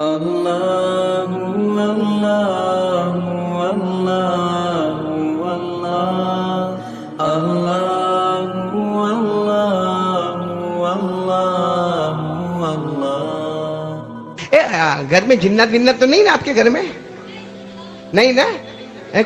اللہ اللہ اللہ اللہ اللہ اللہ اللہ۔ گھر میں جنت ونت تو نہیں نا آپ کے گھر میں؟ نہیں نا؟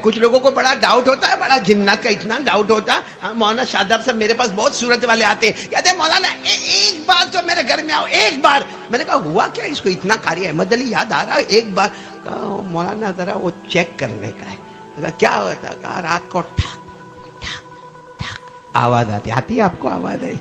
کچھ لوگوں کو بڑا ڈاؤٹ ہوتا ہے، بڑا جنات کا اتنا ڈاؤٹ ہوتا ہے۔ مولانا شاداب صاحب میرے پاس بہت صورت والے آتے ہیں، کہتے ہیں مولانا ایک بار تو میرے گھر میں آؤ، ایک بار۔ میں نے کہا ہوا کیا اس کو اتنا؟ قاری احمد علی یاد آ رہا ہے ایک بار؟ کہا مولانا ذرا وہ چیک کرنے کا ہے۔ کہا کیا ہوتا ہے؟ کہا رات کو ٹھک ٹھک ٹھک آواز آتی ہے آپ کو آواز آئی؟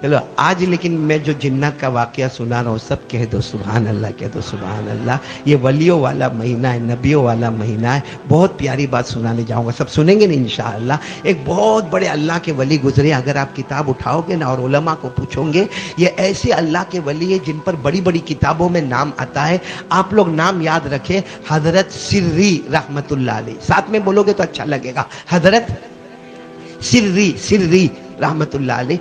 چلو آج لیکن میں جو جنات کا واقعہ سنا رہا ہوں سب کہہ دو سبحان اللہ، کہہ دو سبحان اللہ۔ یہ ولیوں والا مہینہ ہے، نبیوں والا مہینہ ہے۔ بہت پیاری بات سنانے جاؤں گا، سب سنیں گے نا انشاءاللہ۔ ایک بہت بڑے اللہ کے ولی گزرے، اگر آپ کتاب اٹھاؤ گے نا اور علماء کو پوچھو گے، یہ ایسے اللہ کے ولی ہیں جن پر بڑی بڑی کتابوں میں نام آتا ہے۔ آپ لوگ نام یاد رکھیں، حضرت سری رحمت اللہ علیہ، ساتھ میں بولو گے تو اچھا لگے گا، حضرت سری رحمت اللہ علیہ،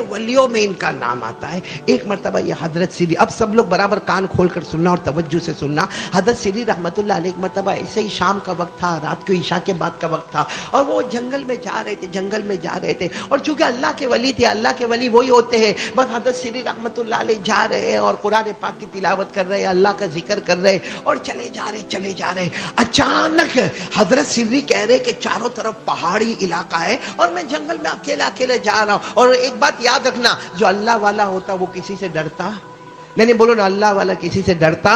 ولیوں میں ان کا نام آتا ہے۔ ایک مرتبہ یہ حضرت سری، اب سب لوگ برابر کان کھول کر سننا اور توجہ سے سننا۔ حضرت سری رحمت اللہ علیہ ایک مرتبہ ایسے ہی شام کا وقت تھا، رات کو عشاء کے بعد کا وقت تھا، اور وہ جنگل میں جا رہے تھے، اور چونکہ اللہ کے ولی تھے، اللہ کے ولی وہی ہوتے ہیں، بس حضرت سری رحمت اللہ علیہ جا رہے ہیں اور قرآن پاک کی تلاوت کر رہے ہیں، اللہ کا ذکر کر رہے ہیں، اور چلے جا رہے۔ اچانک حضرت سری کہہ رہے کہ چاروں طرف پہاڑی علاقہ ہے اور میں جنگل میں اکیلے جا رہا ہوں، اور ایک بات یاد رکھنا، جو اللہ والا ہوتا وہ کسی سے ڈرتا نہیں، بولو نا اللہ والا کسی سے ڈرتا؟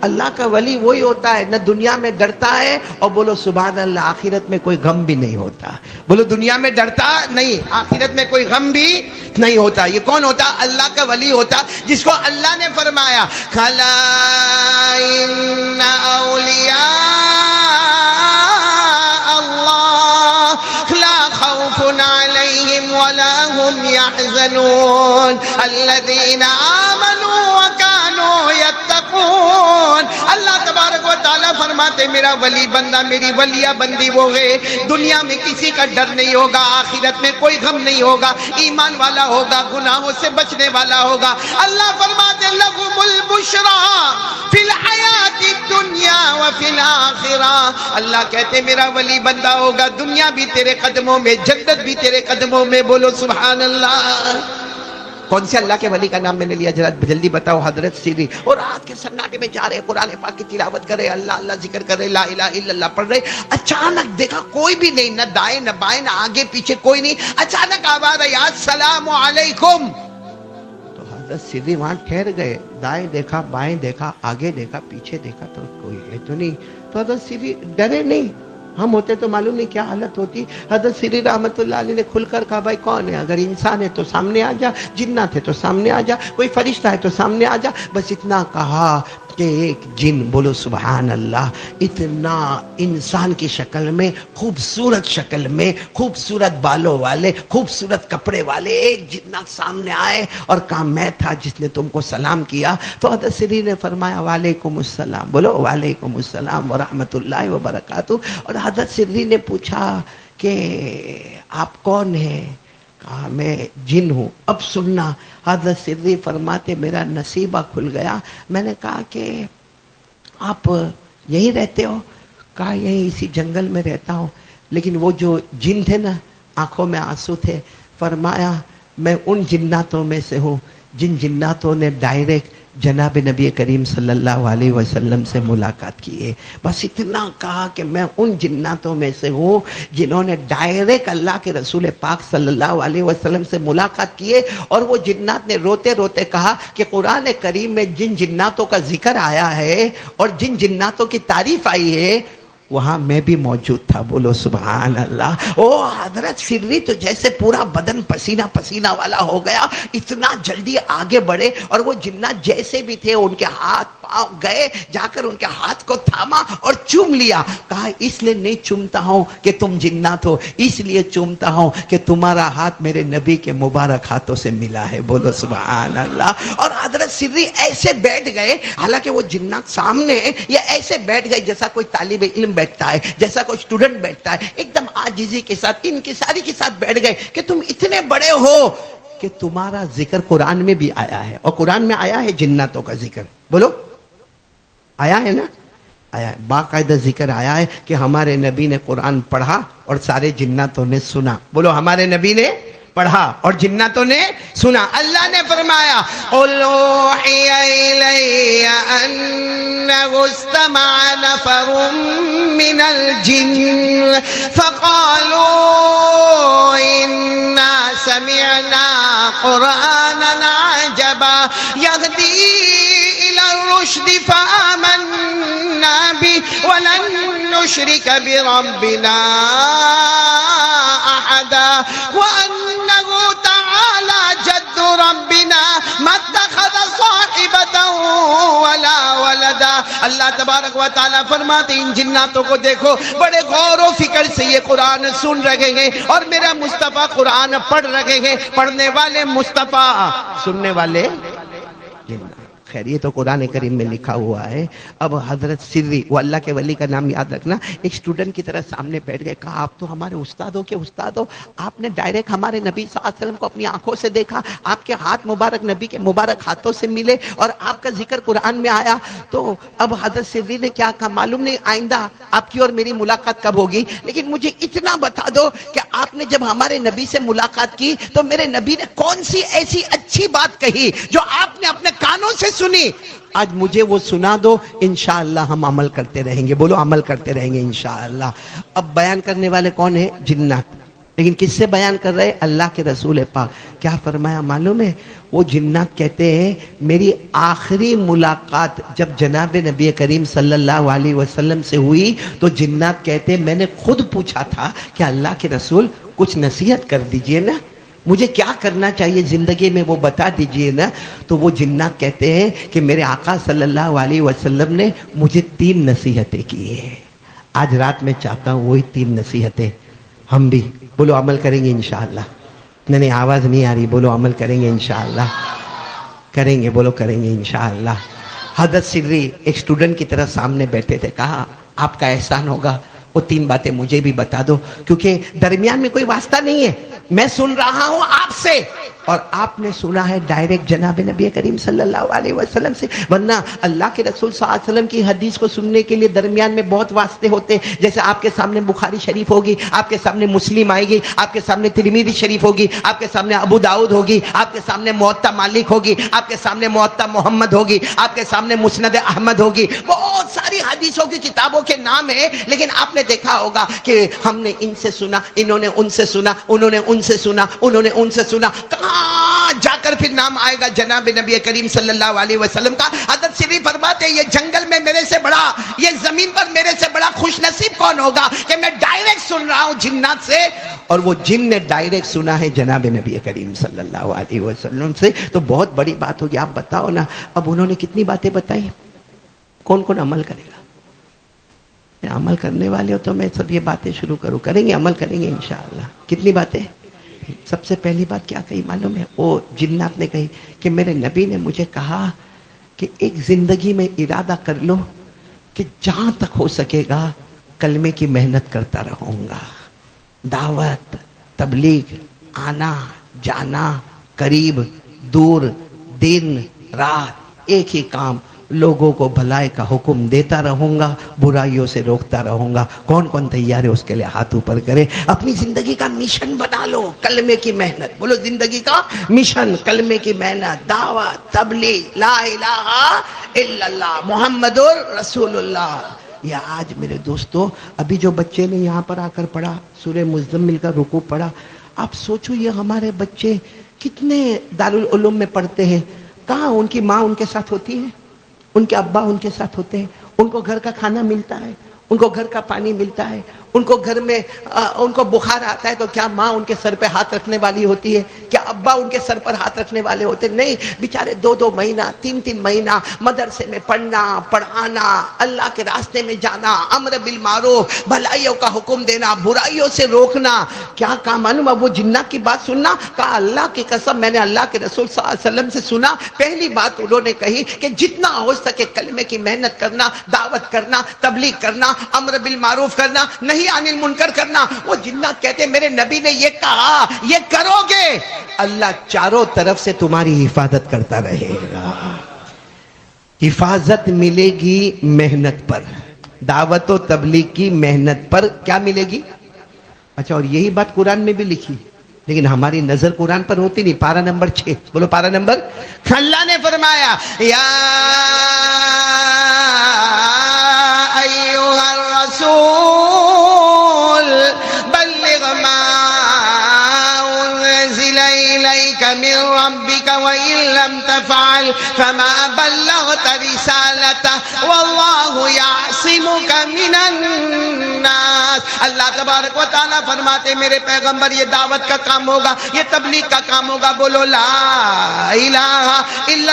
اللہ کا ولی وہی ہوتا ہے، نہ دنیا میں ڈرتا ہے، اور بولو سبحان اللہ، آخرت میں کوئی غم بھی نہیں ہوتا۔ بولو دنیا میں ڈرتا نہیں، آخرت میں کوئی غم بھی نہیں ہوتا۔ یہ کون ہوتا؟ اللہ کا ولی ہوتا، جس کو اللہ نے فرمایا کھلا ان اولیاء اللہ لا خوف علیہم ولا هم يحزنون الذين آمنوا وكانوا يتقون۔ اللہ تبارک و تعالیٰ فرماتے میرا ولی بندہ، میری ولیہ بندی وہ ہے، دنیا میں کسی کا ڈر نہیں ہوگا، آخرت میں کوئی غم نہیں ہوگا، ایمان والا ہوگا، گناہوں سے بچنے والا ہوگا۔ اللہ فرماتے لہم البشریٰ فی الحیات الدنیا وفی الآخرہ۔ اللہ کہتے میرا ولی بندہ ہوگا، دنیا بھی تیرے قدموں میں، جنت بھی تیرے قدموں میں، بولو سبحان اللہ۔ کون سے اللہ کے ولی کا نام میں نے لیا؟ جلدی بتاؤ۔ حضرت سری۔ اور رات کے سناٹے میں جا رہے، قرآن پاک کی تلاوت کر رہے، اللہ اللہ ذکر کر رہے، لا الہ الا اللہ پڑھ رہے۔ اچانک دیکھا کوئی بھی نہیں، نہ دائیں نہ بائیں، نہ آگے پیچھے کوئی نہیں۔ اچانک آواز آئی السلام علیکم۔ تو حضرت سری وہاں ٹھہر گئے، دائیں دیکھا، بائیں دیکھا، آگے دیکھا، پیچھے دیکھا، تو کوئی ہے تو نہیں۔ تو حضرت سری ڈرے نہیں، ہم ہوتے تو معلوم نہیں کیا حالت ہوتی۔ حضرت سری رحمت اللہ علیہ نے کھل کر کہا بھائی کون ہے؟ اگر انسان ہے تو سامنے آ جا، جنات ہے تو سامنے آ جا، کوئی فرشتہ ہے تو سامنے آ جا۔ بس اتنا کہا کہ ایک جن، بولو سبحان اللہ، اتنا انسان کی شکل میں، خوبصورت شکل میں، خوبصورت بالوں والے، خوبصورت کپڑے والے ایک جنات سامنے آئے اور کہا میں تھا جس نے تم کو سلام کیا۔ تو حضرت سری نے فرمایا وعلیکم السلام، بولو وعلیکم السلام ورحمت اللہ وبرکاتہ۔ اور حضرت سری نے پوچھا کہ آپ کون ہیں؟ کہا میں جن ہوں۔ اب سننا، حضرت سری فرماتے میرا نصیبہ کھل گیا۔ میں نے کہا کہ آپ یہیں رہتے ہو؟ کہا یہیں اسی جنگل میں رہتا ہوں۔ لیکن وہ جو جن تھے نا، آنکھوں میں آنسو تھے، فرمایا میں ان جناتوں میں سے ہوں جن جناتوں نے ڈائریکٹ جناب نبی کریم صلی اللہ علیہ وسلم سے ملاقات کی ہے۔ بس اتنا کہا کہ میں ان جناتوں میں سے ہوں جنہوں نے ڈائریکٹ اللہ کے رسول پاک صلی اللہ علیہ وسلم سے ملاقات کی ہے۔ اور وہ جنات نے روتے روتے کہا کہ قرآن کریم میں جن جناتوں کا ذکر آیا ہے اور جن جناتوں کی تعریف آئی ہے وہاں میں بھی موجود تھا، بولو سبحان اللہ۔ او حضرت سری تو جیسے پورا بدن پسینہ پسینہ والا ہو گیا، اتنا جلدی آگے بڑھے، اور وہ جنات جیسے بھی تھے ان کے ہاتھ پاؤں گئے، جا کر ان کے ہاتھ کو تھاما اور چوم لیا۔ کہا اس لیے نہیں چومتا ہوں کہ تم جنات ہو، اس لیے چومتا ہوں کہ تمہارا ہاتھ میرے نبی کے مبارک ہاتھوں سے ملا ہے، بولو سبحان اللہ۔ اور حضرت سری ایسے بیٹھ گئے، حالانکہ وہ جنات سامنے ہیں، یہ ایسے بیٹھ گئے جیسا کوئی طالب علم بیٹھتا ہے، جیسا کوئی اسٹوڈنٹ بیٹھتا ہے، ایک دم عاجزی کے ساتھ، انکساری کے ساتھ بیٹھ گئے کہ تم اتنے بڑے ہو کہ تمہارا ذکر قرآن میں بھی آیا ہے، اور قرآن میں آیا ہے جناتوں کا ذکر، بولو آیا ہے نا، آیا ہے، باقاعدہ ذکر آیا ہے کہ ہمارے نبی نے قرآن پڑھا اور سارے جناتوں نے سنا، بولو ہمارے نبی نے پڑھا اور جناتوں نے سنا۔ اللہ نے فرمایا قُلْ أُوحِيَ إِلَيَّ أَنَّهُ اسْتَمَعَ نَفَرٌ مِّنَ الْجِنِّ فَقَالُوا إِنَّا سَمِعْنَا قُرْآنًا عَجَبًا يَهْدِي إِلَى الرُّشْدِ فَآمَنَّا بِهِ وَلَن نُّشْرِكَ بِرَبِّنَا أَحَدًا وَأَنَّهُ تَعَالَى جَدُّ رَبِّنَا مَا اتَّخَذَ صَاحِبَةً وَلَا وَلَدًا۔ اللہ تبارک و تعالیٰ فرماتے ہیں ان جناتوں کو دیکھو، بڑے غور و فکر سے یہ قرآن سن رہے ہیں اور میرا مصطفیٰ قرآن پڑھ رہے ہیں، پڑھنے والے مصطفیٰ، سننے والے جنات۔ خیر یہ تو قرآن کریم میں لکھا ہوا ہے۔ اب حضرت سری، وہ اللہ کے ولی کا نام یاد رکھنا، ایک اسٹوڈنٹ کی طرح سامنے بیٹھ گئے، کہا آپ تو ہمارے استاد ہو کہ استاد ہو، آپ نے ڈائریکٹ ہمارے نبی صلی اللہ علیہ وسلم کو اپنی آنکھوں سے دیکھا، آپ کے ہاتھ مبارک نبی کے مبارک ہاتھوں سے ملے اور آپ کا ذکر قرآن میں آیا۔ تو اب حضرت سری نے کیا کہا معلوم نہیں آئندہ آپ کی اور میری ملاقات کب ہوگی، لیکن مجھے اتنا بتا دو کہ آپ نے جب ہمارے نبی سے ملاقات کی تو میرے نبی نے کون سی ایسی اچھی بات کہی جو آپ نے اپنے کانوں سے سنی، آج مجھے وہ سنا دو، انشاءاللہ ہم عمل کرتے رہیں گے، بولو عمل کرتے رہیں گے انشاءاللہ۔ اب بیان کرنے والے کون ہیں؟ جنات، لیکن کس سے بیان کر رہے؟ اللہ کے رسول پاک۔ کیا فرمایا معلوم ہے؟ وہ جنات کہتے ہیں میری آخری ملاقات جب جناب نبی کریم صلی اللہ علیہ وسلم سے ہوئی تو جنات کہتے ہیں میں نے خود پوچھا تھا کہ اللہ کے رسول کچھ نصیحت کر دیجئے نا، مجھے کیا کرنا چاہیے زندگی میں وہ بتا دیجئے نا۔ تو وہ جنات کہتے ہیں کہ میرے آقا صلی اللہ علیہ وسلم نے مجھے 3 نصیحتیں کی ہیں، آج رات میں چاہتا ہوں وہی 3 نصیحتیں ہم بھی، بولو عمل کریں گے انشاءاللہ۔ نہیں آواز نہیں آ رہی، بولو عمل کریں گے انشاءاللہ، کریں گے، بولو کریں گے انشاءاللہ۔ حضرت سری ایک اسٹوڈنٹ کی طرح سامنے بیٹھے تھے، کہا آپ کا احسان ہوگا وہ 3 باتیں مجھے بھی بتا دو، کیونکہ درمیان میں کوئی واسطہ نہیں ہے، میں سن رہا ہوں آپ سے اور آپ نے سنا ہے ڈائریکٹ جناب نبی کریم صلی اللہ علیہ وسلم سے، ورنہ اللہ کے رسول صلی اللہ علیہ وسلم کی حدیث کو سننے کے لیے درمیان میں بہت واسطے ہوتے ہیں، جیسے آپ کے سامنے بخاری شریف ہوگی، آپ کے سامنے مسلم آئے گی، آپ کے سامنے ترمذی شریف ہوگی، آپ کے سامنے ابو داؤد ہوگی، آپ کے سامنے موطا مالک ہوگی، آپ کے سامنے موطا محمد ہوگی، آپ کے سامنے مسند احمد ہوگی، بہت ساری حدیثوں کی کتابوں کے نام ہیں، لیکن آپ نے دیکھا ہوگا کہ ہم نے ان سے سنا، انہوں نے ان سے سنا، انہوں نے ان سے سنا، انہوں نے ان سے سنا، کہاں جا کر پھر نام آئے گا جناب نبی کریم صلی اللہ علیہ وسلم کا۔ حضرت سری فرماتے ہیں یہ جنگل میں میرے سے بڑا، یہ زمین پر میرے سے بڑا خوش نصیب کون ہوگا کہ میں ڈائریکٹ سن رہا ہوں جنات سے، اور وہ جن نے ڈائریکٹ سنا ہے جناب نبی کریم صلی اللہ علیہ وسلم سے، تو بہت بڑی بات ہوگی۔ آپ بتاؤ نا، اب انہوں نے کتنی باتیں بتائی، کون کون عمل کرے گا؟ عمل کرنے والے ہو تو میں سب یہ باتیں شروع کروں، کریں گے، عمل کریں گے انشاءاللہ۔ کتنی باتیں؟ سب سے پہلی بات کیا کہی معلوم ہے؟ وہ جنات نے کہی کہ میرے نبی نے مجھے کہا کہ ایک زندگی میں ارادہ کر لو کہ جہاں تک ہو سکے گا کلمے کی محنت کرتا رہوں گا، دعوت، تبلیغ، آنا جانا، قریب دور، دن رات، ایک ہی کام، لوگوں کو بھلائی کا حکم دیتا رہوں گا، برائیوں سے روکتا رہوں گا۔ کون کون تیار ہے اس کے لیے ہاتھ اوپر کرے؟ اپنی زندگی کا مشن بنا لو، کلمے کی محنت، بولو زندگی کا مشن، کلمے کی محنت، دعوت، تبلیغ، لا الہ الا اللہ محمد رسول اللہ۔ یا آج میرے دوستو، ابھی جو بچے نے یہاں پر آ کر پڑھا سورہ مزمل کا رکوع پڑھا، آپ سوچو یہ ہمارے بچے کتنے دارالعلوم میں پڑھتے ہیں، کہاں ان کی ماں ان کے ساتھ ہوتی ہے، ان کے ابا ان کے ساتھ ہوتے ہیں، ان کو گھر کا کھانا ملتا ہے، ان کو گھر کا پانی ملتا ہے، ان کو گھر میں ان کو بخار آتا ہے تو کیا ماں ان کے سر پہ ہاتھ رکھنے والی ہوتی ہے؟ کیا ابا ان کے سر پر ہاتھ رکھنے والے ہوتے؟ نہیں، بیچارے 2 مہینہ 3 مہینہ مدرسے میں پڑھنا، پڑھانا، اللہ کے راستے میں جانا، امر بالمعروف، بھلائیوں کا حکم دینا، برائیوں سے روکنا۔ کیا کہا معلوم؟ اب وہ جنات کی بات سننا، کہا اللہ کی قسم میں نے اللہ کے رسول صلی اللہ علیہ وسلم سے سنا، پہلی بات انہوں نے کہی کہ جتنا ہو سکے کلمے کی محنت کرنا، دعوت کرنا، تبلیغ کرنا، امر بالمعروف کرنا، نہیں نہی عن المنکر کرنا. وہ جنات کہتے میرے نبی نے یہ کہا, یہ کرو گے, اللہ چاروں طرف سے تمہاری حفاظت کرتا رہے گا. حفاظت ملے گی محنت پر, دعوت و تبلیغ کی محنت پر کیا ملے گی؟ اچھا, اور یہی بات قرآن میں بھی لکھی, لیکن ہماری نظر قرآن پر ہوتی نہیں. پارہ نمبر 6, بولو پارہ نمبر. اللہ نے فرمایا یا ایھا الرسول بلغ ما انزل الیک من ربک وان لم تفعل فما بلغت رسالته واللہ یعصمک من الناس. اللہ تبارک و تعالیٰ فرماتے میرے پیغمبر یہ دعوت کا کام ہوگا, یہ تبلیغ کا کام ہوگا. بولو لا الہ الا